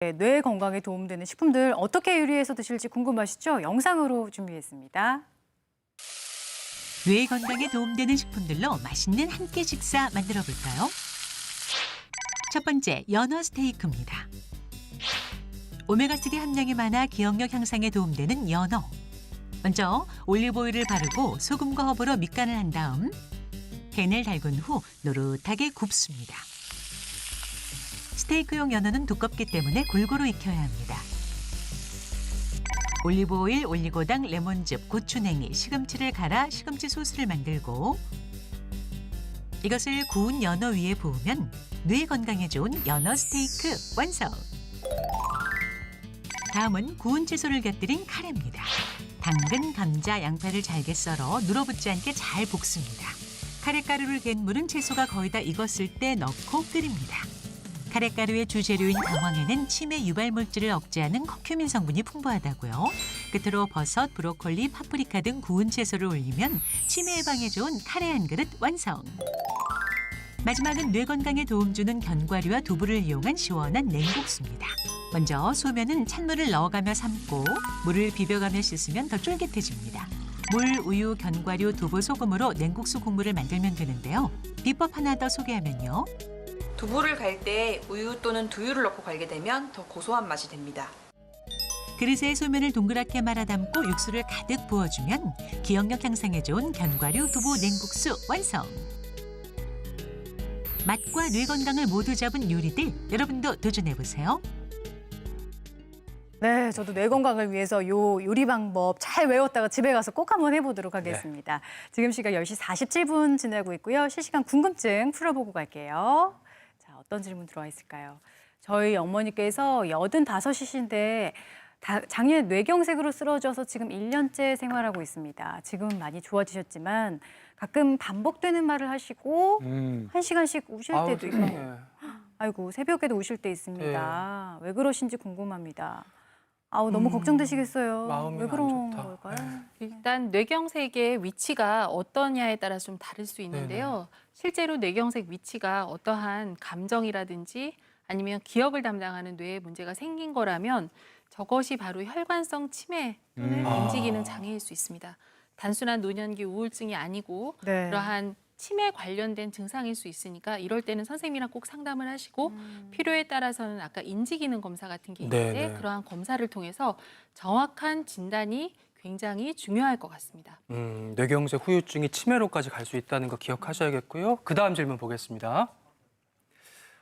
네, 뇌 건강에 도움되는 식품들 어떻게 요리해서 드실지 궁금하시죠? 영상으로 준비했습니다. 뇌 건강에 도움되는 식품들로 맛있는 한 끼 식사 만들어 볼까요? 첫 번째, 연어 스테이크입니다. 오메가3 함량이 많아 기억력 향상에 도움되는 연어. 먼저 올리브오일을 바르고 소금과 허브로 밑간을 한 다음 팬을 달군 후 노릇하게 굽습니다. 스테이크용 연어는 두껍기 때문에 골고루 익혀야 합니다. 올리브오일, 올리고당, 레몬즙, 고추냉이, 시금치를 갈아 시금치 소스를 만들고 이것을 구운 연어 위에 부으면 뇌 건강에 좋은 연어 스테이크 완성! 다음은 구운 채소를 곁들인 카레입니다. 당근, 감자, 양파를 잘게 썰어 눌어붙지 않게 잘 볶습니다. 카레가루를 갠 물은 채소가 거의 다 익었을 때 넣고 끓입니다. 카레가루의 주재료인 강황에는 치매 유발 물질을 억제하는 커큐민 성분이 풍부하다고요. 끝으로 버섯, 브로콜리, 파프리카 등 구운 채소를 올리면 치매 예방에 좋은 카레 한 그릇 완성. 마지막은 뇌 건강에 도움 주는 견과류와 두부를 이용한 시원한 냉국수입니다. 먼저 소면은 찬물을 넣어가며 삶고 물을 비벼가며 씻으면 더 쫄깃해집니다. 물, 우유, 견과류, 두부, 소금으로 냉국수 국물을 만들면 되는데요. 비법 하나 더 소개하면요. 두부를 갈 때 우유 또는 두유를 넣고 갈게 되면 더 고소한 맛이 됩니다. 그릇에 소면을 동그랗게 말아 담고 육수를 가득 부어주면 기억력 향상에 좋은 견과류 두부 냉국수 완성! 맛과 뇌 건강을 모두 잡은 요리들, 여러분도 도전해보세요. 네, 저도 뇌 건강을 위해서 요 요리 방법 잘 외웠다가 집에 가서 꼭 한번 해보도록 하겠습니다. 네. 지금 시각 10시 47분 지나고 있고요. 실시간 궁금증 풀어보고 갈게요. 자, 어떤 질문 들어와 있을까요? 저희 어머니께서 85이신데 작년에 뇌경색으로 쓰러져서 지금 1년째 생활하고 있습니다. 지금은 많이 좋아지셨지만 가끔 반복되는 말을 하시고 1시간씩 우실 때도 있고 아이고 새벽에도 우실 때 있습니다. 왜 그러신지 궁금합니다. 아우 너무 걱정되시겠어요. 마음이 왜 안 그런 좋다. 걸까요? 일단 뇌경색의 위치가 어떠냐에 따라 좀 다를 수 있는데요. 실제로 뇌경색 위치가 어떠한 감정이라든지 아니면 기억을 담당하는 뇌에 문제가 생긴 거라면 저것이 바로 혈관성 치매 또는 인지기능 장애일 수 있습니다. 단순한 노년기 우울증이 아니고 그러한 치매 관련된 증상일 수 있으니까 이럴 때는 선생님이랑 꼭 상담을 하시고 필요에 따라서는 아까 인지기능 검사 같은 게 있는데 그러한 검사를 통해서 정확한 진단이 굉장히 중요할 것 같습니다. 뇌경색 후유증이 치매로까지 갈 수 있다는 거 기억하셔야겠고요. 그 다음 질문 보겠습니다.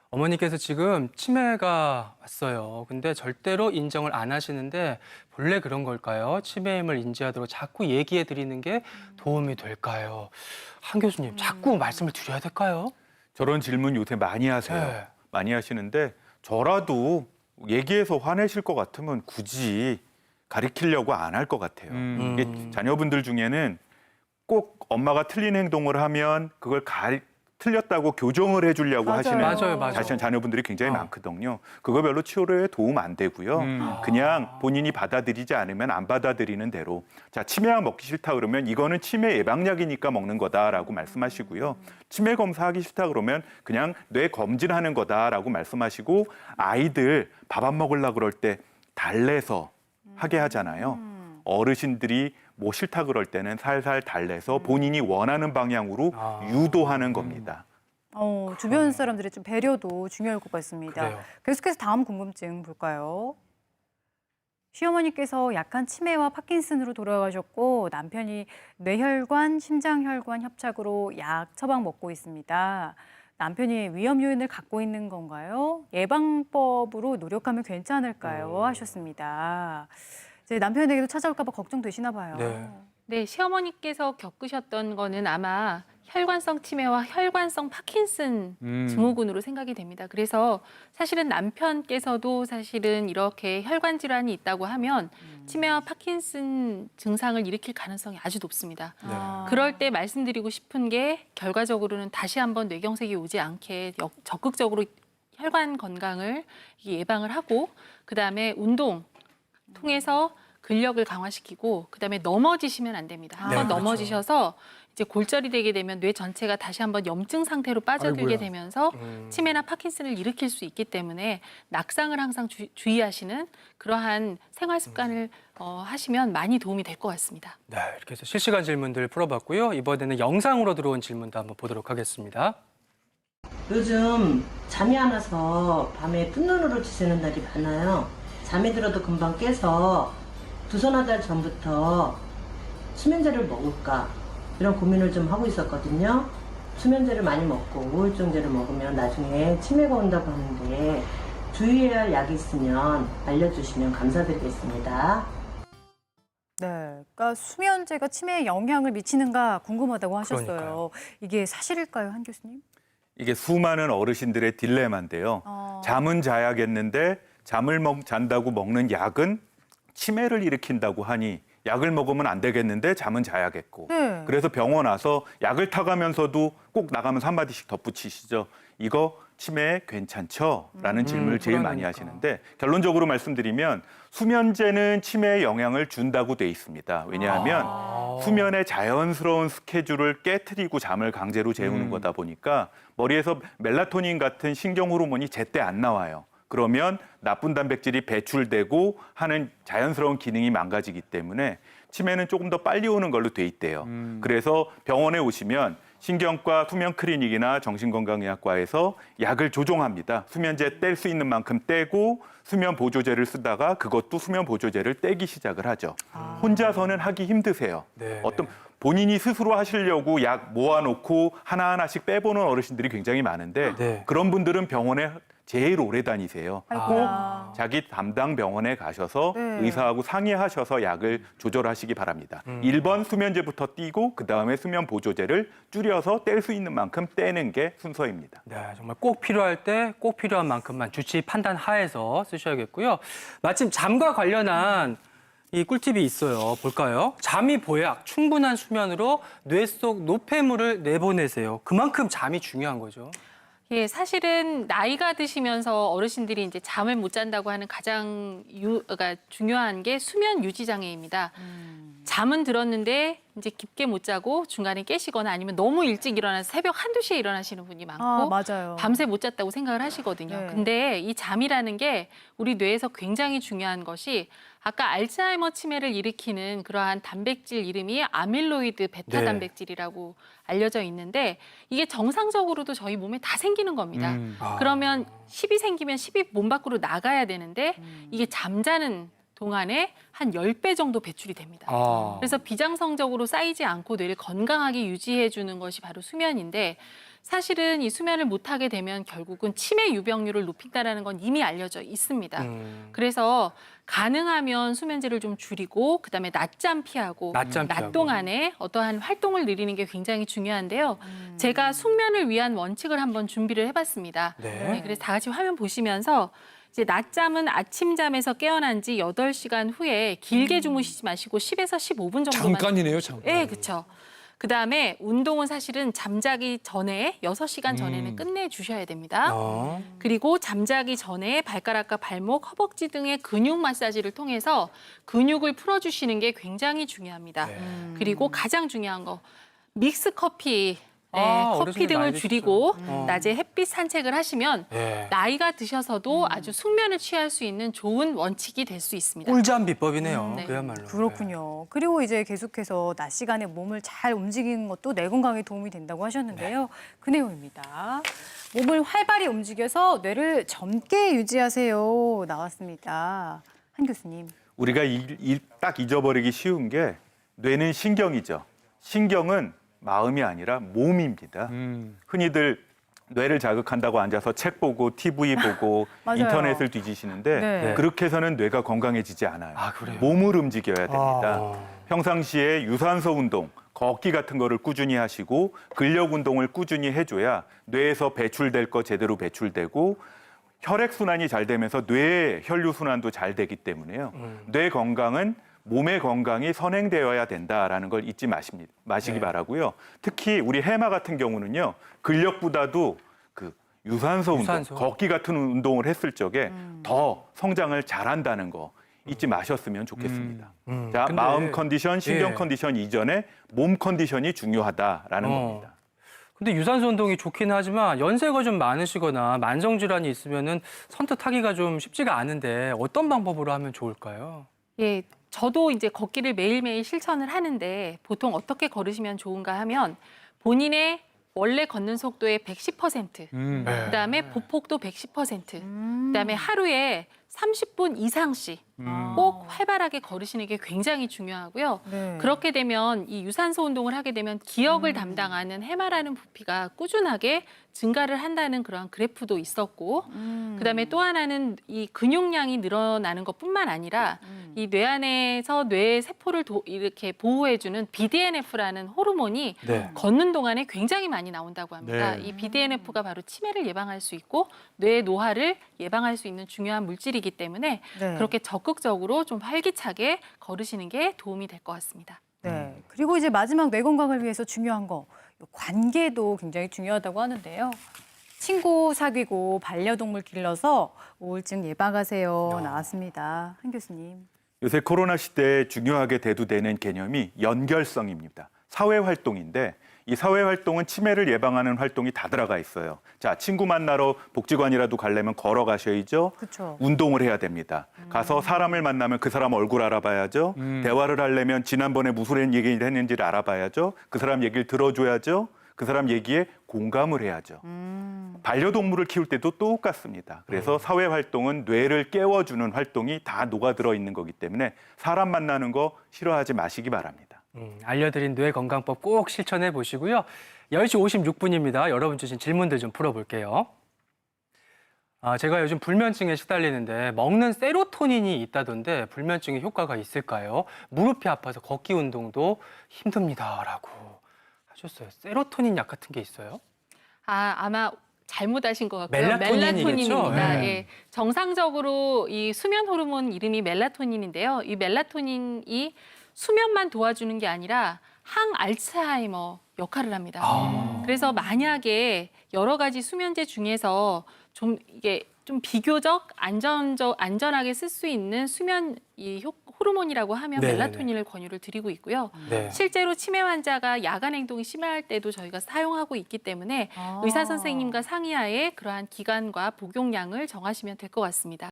어머니께서 지금 치매가 왔어요. 근데 절대로 인정을 안 하시는데 본래 그런 걸까요? 치매임을 인지하도록 자꾸 얘기해 드리는 게 도움이 될까요? 한 교수님, 자꾸 말씀을 드려야 될까요? 저런 질문 요새 많이 하세요. 네. 많이 하시는데 저라도 얘기해서 화내실 것 같으면 굳이 가르치려고 안 할 것 같아요. 이게 자녀분들 중에는 꼭 엄마가 틀린 행동을 하면 그걸 틀렸다고 교정을 해주려고 하시는 자녀분들이 굉장히 많거든요. 그거 별로 치료에 도움 안 되고요. 그냥 본인이 받아들이지 않으면 안 받아들이는 대로. 자, 치매약 먹기 싫다 그러면 이거는 치매 예방약이니까 먹는 거다라고 말씀하시고요. 치매 검사하기 싫다 그러면 그냥 뇌 검진하는 거다라고 말씀하시고 아이들 밥 안 먹으려고 그럴 때 달래서 하게 하잖아요. 어르신들이 뭐 싫다 그럴 때는 살살 달래서 본인이 원하는 방향으로 유도하는 겁니다. 주변 사람들의 좀 배려도 중요할 것 같습니다. 그래요. 계속해서 다음 궁금증 볼까요? 시어머니께서 약한 치매와 파킨슨으로 돌아가셨고 남편이 뇌혈관, 심장혈관 협착으로 약 처방 먹고 있습니다. 남편이 위험 요인을 갖고 있는 건가요? 예방법으로 노력하면 괜찮을까요? 하셨습니다. 이제 남편에게도 찾아올까 봐 걱정되시나 봐요. 네, 시어머니께서 겪으셨던 거는 아마 혈관성 치매와 혈관성 파킨슨 증후군으로 생각이 됩니다. 그래서 사실은 남편께서도 사실은 이렇게 혈관 질환이 있다고 하면 치매와 파킨슨 증상을 일으킬 가능성이 아주 높습니다. 그럴 때 말씀드리고 싶은 게 결과적으로는 다시 한번 뇌경색이 오지 않게 적극적으로 혈관 건강을 예방을 하고 그다음에 운동 통해서 근력을 강화시키고 그다음에 넘어지시면 안 됩니다. 한번 넘어지셔서 이제 골절이 되게 되면 뇌 전체가 다시 한번 염증 상태로 빠져들게 아이고야. 되면서 치매나 파킨슨을 일으킬 수 있기 때문에 낙상을 항상 주의하시는 그러한 생활 습관을 하시면 많이 도움이 될 것 같습니다. 네, 이렇게 해서 실시간 질문들 풀어봤고요. 이번에는 영상으로 들어온 질문도 한번 보도록 하겠습니다. 요즘 잠이 안 와서 밤에 뜬눈으로 지새는 날이 많아요. 잠이 들어도 금방 깨서 두서너 달 전부터 수면제를 먹을까 이런 고민을 좀 하고 있었거든요. 수면제를 많이 먹고 우울증제를 먹으면 나중에 치매가 온다고 하는데 주의해야 할 약이 있으면 알려주시면 감사드리겠습니다. 네, 그러니까 수면제가 치매에 영향을 미치는가 궁금하다고 하셨어요. 그러니까요. 이게 사실일까요, 한 교수님? 이게 수많은 어르신들의 딜레마인데요. 잠은 자야겠는데 잠을 잔다고 먹는 약은 치매를 일으킨다고 하니 약을 먹으면 안 되겠는데 잠은 자야겠고. 네. 그래서 병원 와서 약을 타가면서도 꼭 나가면서 한마디씩 덧붙이시죠. 이거 치매에 괜찮죠? 라는 질문을 제일 많이 그러니까. 하시는데 결론적으로 말씀드리면 수면제는 치매에 영향을 준다고 돼 있습니다. 왜냐하면 수면의 자연스러운 스케줄을 깨트리고 잠을 강제로 재우는 거다 보니까 머리에서 멜라토닌 같은 신경 호르몬이 제때 안 나와요. 그러면 나쁜 단백질이 배출되고 하는 자연스러운 기능이 망가지기 때문에 치매는 조금 더 빨리 오는 걸로 돼 있대요. 그래서 병원에 오시면 신경과 수면 클리닉이나 정신건강의학과에서 약을 조종합니다. 수면제 뗄 수 있는 만큼 떼고 수면 보조제를 쓰다가 그것도 수면 보조제를 떼기 시작을 하죠. 혼자서는 하기 힘드세요. 네, 어떤 본인이 스스로 하시려고 약 모아놓고 하나하나씩 빼보는 어르신들이 굉장히 많은데 네. 그런 분들은 병원에 제일 오래 다니세요. 아이고야. 꼭 자기 담당 병원에 가셔서 네. 의사하고 상의하셔서 약을 조절하시기 바랍니다. 1번 수면제부터 띄고 그다음에 수면 보조제를 줄여서 뗄 수 있는 만큼 떼는 게 순서입니다. 네, 정말 꼭 필요할 때 꼭 필요한 만큼만 주치 판단 하에서 쓰셔야겠고요. 마침 잠과 관련한 이 꿀팁이 있어요. 볼까요? 잠이 보약, 충분한 수면으로 뇌 속 노폐물을 내보내세요. 그만큼 잠이 중요한 거죠. 예, 사실은 나이가 드시면서 어르신들이 이제 잠을 못 잔다고 하는 가장 그러니까 중요한 게 수면 유지 장애입니다. 잠은 들었는데 이제 깊게 못 자고 중간에 깨시거나 아니면 너무 일찍 일어나서 새벽 1, 2시에 일어나시는 분이 많고 맞아요. 밤새 못 잤다고 생각을 하시거든요. 네. 근데 이 잠이라는 게 우리 뇌에서 굉장히 중요한 것이 아까 알츠하이머 치매를 일으키는 그러한 단백질 이름이 아밀로이드 베타 네. 단백질이라고 알려져 있는데 이게 정상적으로도 저희 몸에 다 생기는 겁니다. 그러면 10이 생기면 10이 몸 밖으로 나가야 되는데 이게 잠자는 동안에 한 10배 정도 배출이 됩니다. 그래서 비정상적으로 쌓이지 않고 뇌를 건강하게 유지해 주는 것이 바로 수면인데 사실은 이 수면을 못하게 되면 결국은 치매 유병률을 높인다는 건 이미 알려져 있습니다. 그래서 가능하면 수면제를 좀 줄이고 그다음에 낮잠 피하고 낮잠 피하고. 낮 동안에 어떠한 활동을 늘리는 게 굉장히 중요한데요. 제가 숙면을 위한 원칙을 한번 준비를 해봤습니다. 네. 그래서 다 같이 화면 보시면서 이제 낮잠은 아침잠에서 깨어난 지 8시간 후에 길게 주무시지 마시고 10에서 15분 정도만. 잠깐이네요, 잠깐. 네, 그렇죠. 그다음에 운동은 사실은 잠자기 전에 6시간 전에는 끝내주셔야 됩니다. 그리고 잠자기 전에 발가락과 발목, 허벅지 등의 근육 마사지를 통해서 근육을 풀어주시는 게 굉장히 중요합니다. 그리고 가장 중요한 거 믹스 커피. 네, 커피 어르신들 등을 많이 줄이고 드시죠. 낮에 햇빛 산책을 하시면 네. 나이가 드셔서도 아주 숙면을 취할 수 있는 좋은 원칙이 될 수 있습니다. 꿀잠 비법이네요. 네. 그야말로. 그렇군요. 그리고 이제 계속해서 낮 시간에 몸을 잘 움직이는 것도 뇌 건강에 도움이 된다고 하셨는데요. 그 내용입니다. 몸을 활발히 움직여서 뇌를 젊게 유지하세요. 나왔습니다. 한 교수님. 우리가 딱 잊어버리기 쉬운 게 뇌는 신경이죠. 신경은 마음이 아니라 몸입니다. 흔히들 뇌를 자극한다고 앉아서 책 보고 TV 보고 맞아요. 인터넷을 뒤지시는데 네. 그렇게 해서는 뇌가 건강해지지 않아요. 아, 그래요? 몸을 움직여야 됩니다. 평상시에 유산소 운동, 걷기 같은 거를 꾸준히 하시고 근력 운동을 꾸준히 해줘야 뇌에서 배출될 거 제대로 배출되고 혈액 순환이 잘 되면서 뇌의 혈류 순환도 잘 되기 때문에요. 뇌 건강은 몸의 건강이 선행되어야 된다라는 걸 잊지 마시기 바라고요. 특히 우리 해마 같은 경우는요. 근력보다도 그 유산소 운동, 유산소. 걷기 같은 운동을 했을 적에 더 성장을 잘한다는 거. 잊지 마셨으면 좋겠습니다. 자, 근데- 마음 컨디션, 신경 예. 컨디션 이전에 몸 컨디션이 중요하다라는 겁니다. 근데 유산소 운동이 좋긴 하지만 연세가 좀 많으시거나 만성질환이 있으면은 선뜻하기가 좀 쉽지가 않은데 어떤 방법으로 하면 좋을까요? 예, 저도 이제 걷기를 매일매일 실천을 하는데 보통 어떻게 걸으시면 좋은가 하면 본인의 원래 걷는 속도의 110%, 네. 그다음에 보폭도 110%, 그다음에 하루에 30분 이상씩 꼭 활발하게 걸으시는 게 굉장히 중요하고요. 네. 그렇게 되면 이 유산소 운동을 하게 되면 기억을 담당하는 해마라는 부피가 꾸준하게 증가를 한다는 그러한 그래프도 있었고, 그다음에 또 하나는 이 근육량이 늘어나는 것뿐만 아니라 이 뇌 안에서 뇌 세포를 이렇게 보호해주는 BDNF라는 호르몬이 네. 걷는 동안에 굉장히 많이 나온다고 합니다. 네. 이 BDNF가 바로 치매를 예방할 수 있고 뇌 노화를 예방할 수 있는 중요한 물질이기 때문에 네. 그렇게 적극적으로 좀 활기차게 걸으시는 게 도움이 될 것 같습니다. 네. 그리고 이제 마지막 뇌 건강을 위해서 중요한 거 관계도 굉장히 중요하다고 하는데요. 친구 사귀고 반려동물 길러서 우울증 예방하세요 나왔습니다. 한 교수님. 요새 코로나 시대에 중요하게 대두되는 개념이 연결성입니다. 사회 활동인데 이 사회 활동은 치매를 예방하는 활동이 다 들어가 있어요. 자, 친구 만나러 복지관이라도 가려면 걸어가셔야죠. 그렇죠. 운동을 해야 됩니다. 가서 사람을 만나면 그 사람 얼굴 알아봐야죠. 대화를 하려면 지난번에 무슨 얘기를 했는지를 알아봐야죠. 그 사람 얘기를 들어줘야죠. 그 사람 얘기에 공감을 해야죠. 반려동물을 키울 때도 똑같습니다. 그래서 사회 활동은 뇌를 깨워주는 활동이 다 녹아들어 있는 거기 때문에 사람 만나는 거 싫어하지 마시기 바랍니다. 알려드린 뇌 건강법 꼭 실천해 보시고요. 10시 56분입니다. 여러분 주신 질문들 좀 풀어볼게요. 제가 요즘 불면증에 시달리는데 먹는 세로토닌이 있다던데 불면증에 효과가 있을까요? 무릎이 아파서 걷기 운동도 힘듭니다라고 하셨어요. 세로토닌 약 같은 게 있어요? 아마 잘못하신 것 같고요. 멜라토닌이겠죠? 멜라토닌입니다. 네. 예. 정상적으로 이 수면 호르몬 이름이 멜라토닌인데요. 이 멜라토닌이 수면만 도와주는 게 아니라 항알츠하이머 역할을 합니다. 그래서 만약에 여러 가지 수면제 중에서 좀 이게 좀 비교적 안전하게 쓸 수 있는 수면 호르몬이라고 하면 네네네. 멜라토닌을 권유를 드리고 있고요. 네. 실제로 치매 환자가 야간 행동이 심할 때도 저희가 사용하고 있기 때문에 의사 선생님과 상의하에 그러한 기간과 복용량을 정하시면 될 것 같습니다.